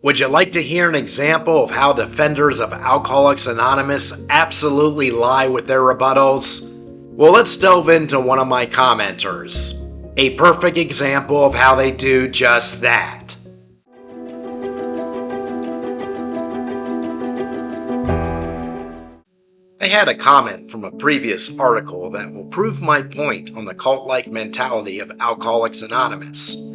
Would you like to hear an example of how defenders of Alcoholics Anonymous absolutely lie with their rebuttals? Well, let's delve into one of my commenters. A perfect example of how they do just that. I had a comment from a previous article that will prove my point on the cult-like mentality of Alcoholics Anonymous.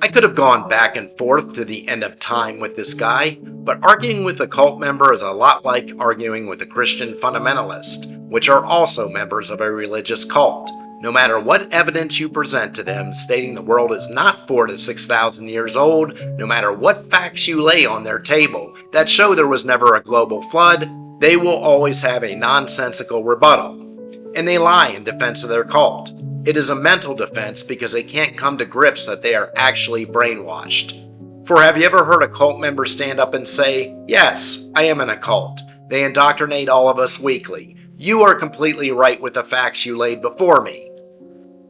I could have gone back and forth to the end of time with this guy, but arguing with a cult member is a lot like arguing with a Christian fundamentalist, which are also members of a religious cult. No matter what evidence you present to them stating the world is not 4,000 to 6,000 years old, no matter what facts you lay on their table that show there was never a global flood, they will always have a nonsensical rebuttal. And they lie in defense of their cult. It is a mental defense because they can't come to grips that they are actually brainwashed. For have you ever heard a cult member stand up and say, "Yes, I am in a cult. They indoctrinate all of us weekly. You are completely right with the facts you laid before me."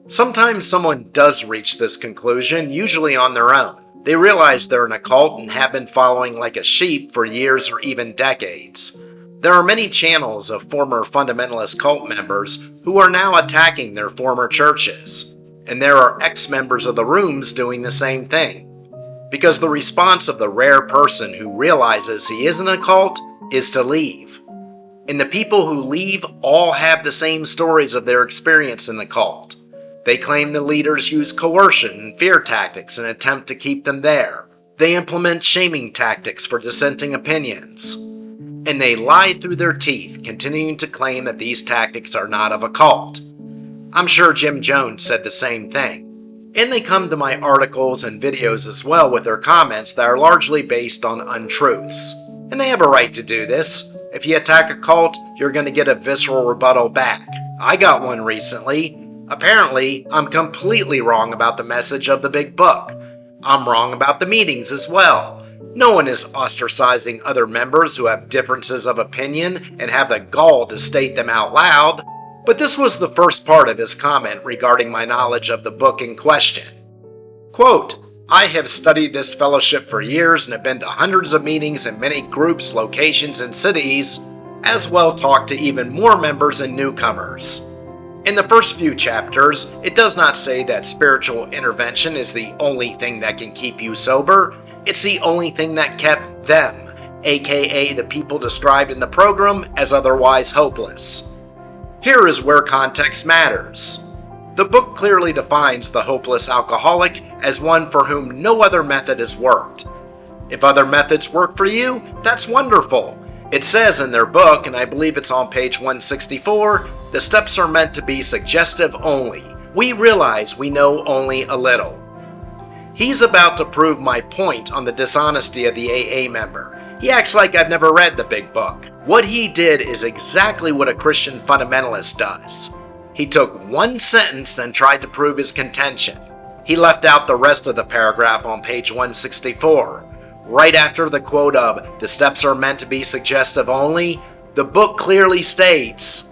Sometimes someone does reach this conclusion, usually on their own. They realize they're in a cult and have been following like a sheep for years or even decades. There are many channels of former fundamentalist cult members who are now attacking their former churches, and there are ex-members of the rooms doing the same thing. Because the response of the rare person who realizes he is in a cult is to leave. And the people who leave all have the same stories of their experience in the cult. They claim the leaders use coercion and fear tactics in an attempt to keep them there. They implement shaming tactics for dissenting opinions. And they lie through their teeth, continuing to claim that these tactics are not of a cult. I'm sure Jim Jones said the same thing. And they come to my articles and videos as well with their comments that are largely based on untruths. And they have a right to do this. If you attack a cult, you're going to get a visceral rebuttal back. I got one recently. Apparently, I'm completely wrong about the message of the big book. I'm wrong about the meetings as well. No one is ostracizing other members who have differences of opinion and have the gall to state them out loud. But this was the first part of his comment regarding my knowledge of the book in question. Quote, "I have studied this fellowship for years and have been to hundreds of meetings in many groups, locations, and cities, as well talked to even more members and newcomers. In the first few chapters, it does not say that spiritual intervention is the only thing that can keep you sober. It's the only thing that kept them, aka the people described in the program as otherwise hopeless. Here is where context matters. The book clearly defines the hopeless alcoholic as one for whom no other method has worked. If other methods work for you, that's wonderful. It says in their book, and I believe it's on page 164, the steps are meant to be suggestive only. We realize we know only a little. He's about to prove my point on the dishonesty of the AA member. He acts like I've never read the big book. What he did is exactly what a Christian fundamentalist does. He took one sentence and tried to prove his contention. He left out the rest of the paragraph on page 164. Right after the quote of, "The steps are meant to be suggestive only," the book clearly states,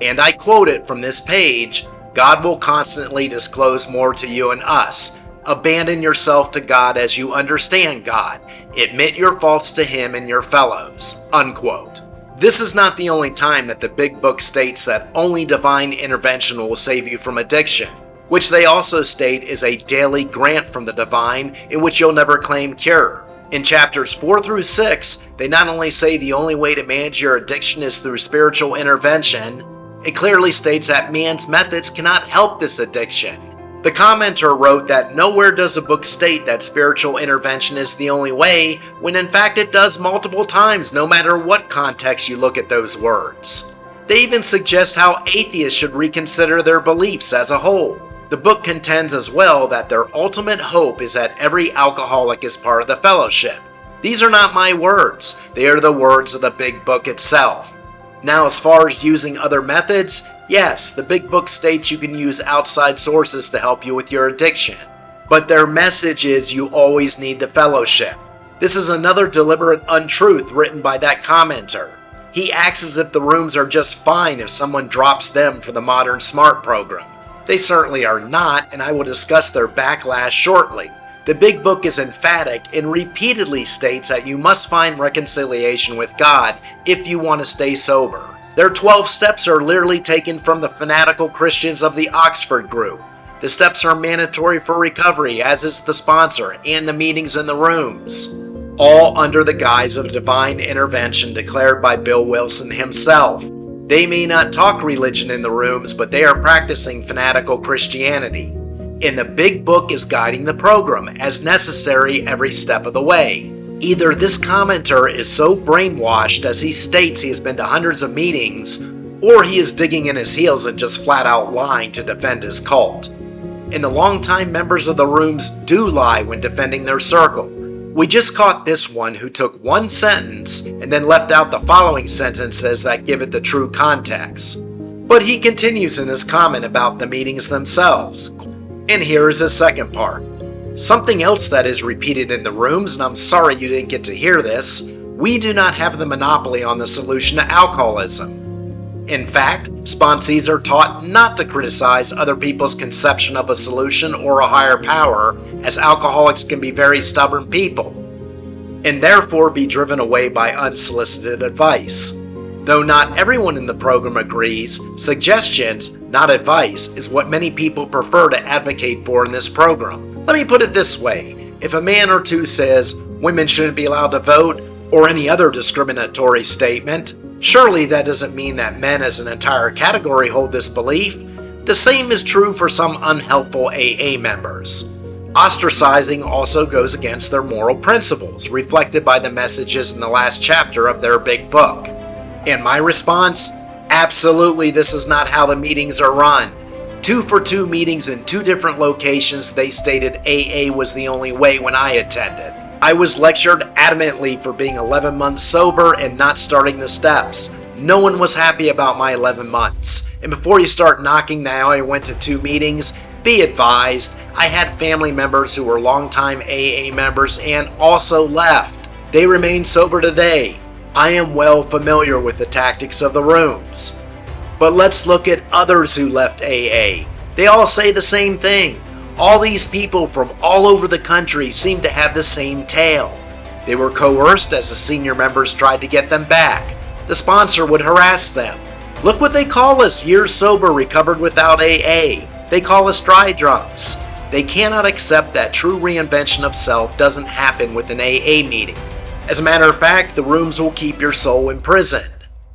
and I quote it from this page, "God will constantly disclose more to you and us. Abandon yourself to God as you understand God. Admit your faults to Him and your fellows." Unquote. This is not the only time that the big book states that only divine intervention will save you from addiction, which they also state is a daily grant from the divine in which you'll never claim cure. In chapters 4 through 6, they not only say the only way to manage your addiction is through spiritual intervention, it clearly states that man's methods cannot help this addiction. The commenter wrote that nowhere does the book state that spiritual intervention is the only way, when in fact it does multiple times no matter what context you look at those words. They even suggest how atheists should reconsider their beliefs as a whole. The book contends as well that their ultimate hope is that every alcoholic is part of the fellowship. These are not my words, they are the words of the big book itself. Now, as far as using other methods, yes, the big book states you can use outside sources to help you with your addiction. But their message is you always need the fellowship. This is another deliberate untruth written by that commenter. He acts as if the rooms are just fine if someone drops them for the Modern Smart program. They certainly are not, and I will discuss their backlash shortly. The Big Book is emphatic and repeatedly states that you must find reconciliation with God if you want to stay sober. Their 12 steps are literally taken from the fanatical Christians of the Oxford group. The steps are mandatory for recovery, as is the sponsor and the meetings in the rooms, all under the guise of divine intervention declared by Bill Wilson himself. They may not talk religion in the rooms, but they are practicing fanatical Christianity. And the Big Book is guiding the program as necessary every step of the way. Either this commenter is so brainwashed as he states he has been to hundreds of meetings, or he is digging in his heels and just flat out lying to defend his cult. And the longtime members of the rooms do lie when defending their circle. We just caught this one who took one sentence and then left out the following sentences that give it the true context. But he continues in his comment about the meetings themselves. And here is his second part. Something else that is repeated in the rooms, and I'm sorry you didn't get to hear this, we do not have the monopoly on the solution to alcoholism. In fact, sponsees are taught not to criticize other people's conception of a solution or a higher power, as alcoholics can be very stubborn people, and therefore be driven away by unsolicited advice. Though not everyone in the program agrees, suggestions, not advice, is what many people prefer to advocate for in this program. Let me put it this way. If a man or two says women shouldn't be allowed to vote, or any other discriminatory statement, surely that doesn't mean that men as an entire category hold this belief. The same is true for some unhelpful AA members. Ostracizing also goes against their moral principles, reflected by the messages in the last chapter of their Big Book. And my response? Absolutely, this is not how the meetings are run. 2 for 2 meetings in 2 different locations, they stated AA was the only way when I attended. I was lectured adamantly for being 11 months sober and not starting the steps. No one was happy about my 11 months. And before you start knocking that I went to 2 meetings, be advised, I had family members who were longtime AA members and also left. They remain sober today. I am well familiar with the tactics of the rooms. But let's look at others who left AA. They all say the same thing. All these people from all over the country seem to have the same tale. They were coerced as the senior members tried to get them back. The sponsor would harass them. Look what they call us, years sober recovered without AA. They call us dry drunks. They cannot accept that true reinvention of self doesn't happen with an AA meeting. As a matter of fact, the rooms will keep your soul imprisoned.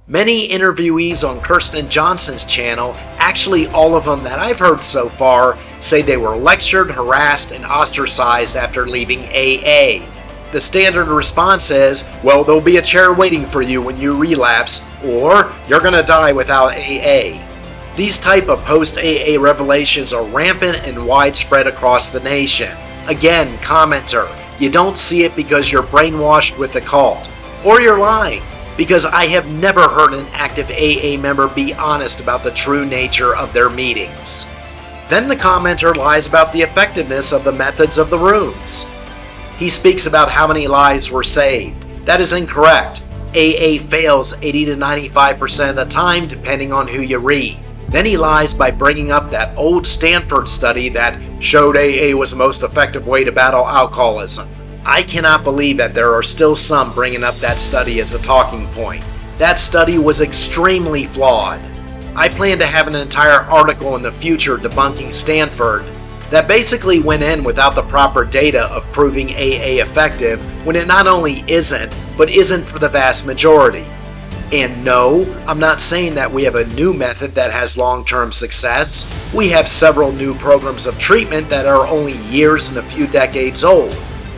Many interviewees on Kirsten Johnson's channel, actually all of them that I've heard so far, say they were lectured, harassed, and ostracized after leaving AA. The standard response is, well, there'll be a chair waiting for you when you relapse, or you're gonna die without AA. These type of post-AA revelations are rampant and widespread across the nation. Again, commenter, you don't see it because you're brainwashed with the cult, or you're lying. Because I have never heard an active AA member be honest about the true nature of their meetings. Then the commenter lies about the effectiveness of the methods of the rooms. He speaks about how many lives were saved. That is incorrect. AA fails 80 to 95% of the time depending on who you read. Then he lies by bringing up that old Stanford study that showed AA was the most effective way to battle alcoholism. I cannot believe that there are still some bringing up that study as a talking point. That study was extremely flawed. I plan to have an entire article in the future debunking Stanford that basically went in without the proper data of proving AA effective when it not only isn't, but isn't for the vast majority. And no, I'm not saying that we have a new method that has long-term success. We have several new programs of treatment that are only years and a few decades old.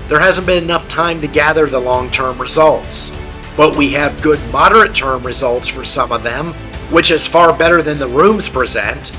There hasn't been enough time to gather the long-term results. But we have good moderate-term results for some of them, which is far better than the rooms present.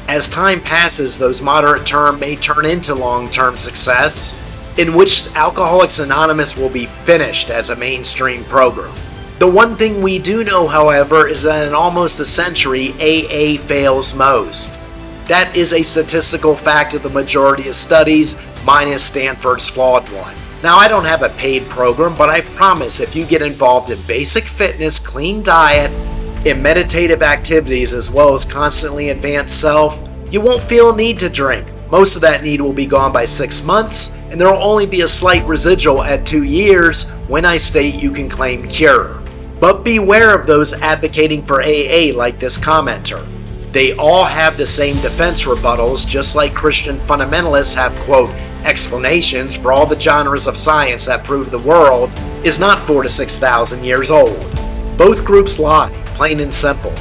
As time passes, those moderate-term may turn into long-term success, in which Alcoholics Anonymous will be finished as a mainstream program. The one thing we do know, however, is that in almost a century, AA fails most. That is a statistical fact of the majority of studies, minus Stanford's flawed one. Now, I don't have a paid program, but I promise if you get involved in basic fitness, clean diet, and meditative activities, as well as constantly advance self, you won't feel a need to drink. Most of that need will be gone by 6 months, and there will only be a slight residual at 2 years when I state you can claim cure. But beware of those advocating for AA like this commenter. They all have the same defense rebuttals, just like Christian fundamentalists have, quote, explanations for all the genres of science that prove the world is not 4,000 to 6,000 years old. Both groups lie, plain and simple.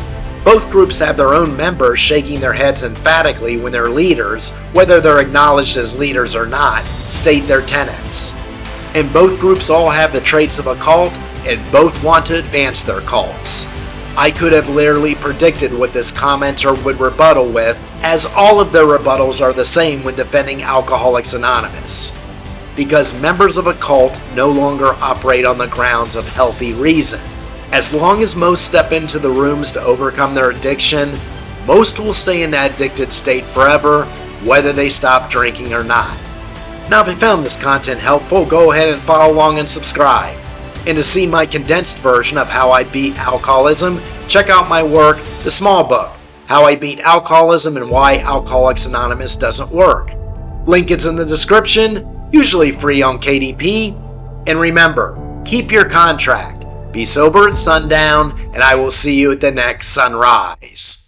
Both groups have their own members shaking their heads emphatically when their leaders, whether they're acknowledged as leaders or not, state their tenets. And both groups all have the traits of a cult, and both want to advance their cults. I could have literally predicted what this commenter would rebuttal with, as all of their rebuttals are the same when defending Alcoholics Anonymous. Because members of a cult no longer operate on the grounds of healthy reason. As long as most step into the rooms to overcome their addiction, most will stay in that addicted state forever, whether they stop drinking or not. Now, if you found this content helpful, go ahead and follow along and subscribe. And to see my condensed version of how I beat alcoholism, check out my work, The Small Book, How I Beat Alcoholism and Why Alcoholics Anonymous Doesn't Work. Link is in the description, usually free on KDP. And remember, keep your contract. Be sober at sundown, and I will see you at the next sunrise.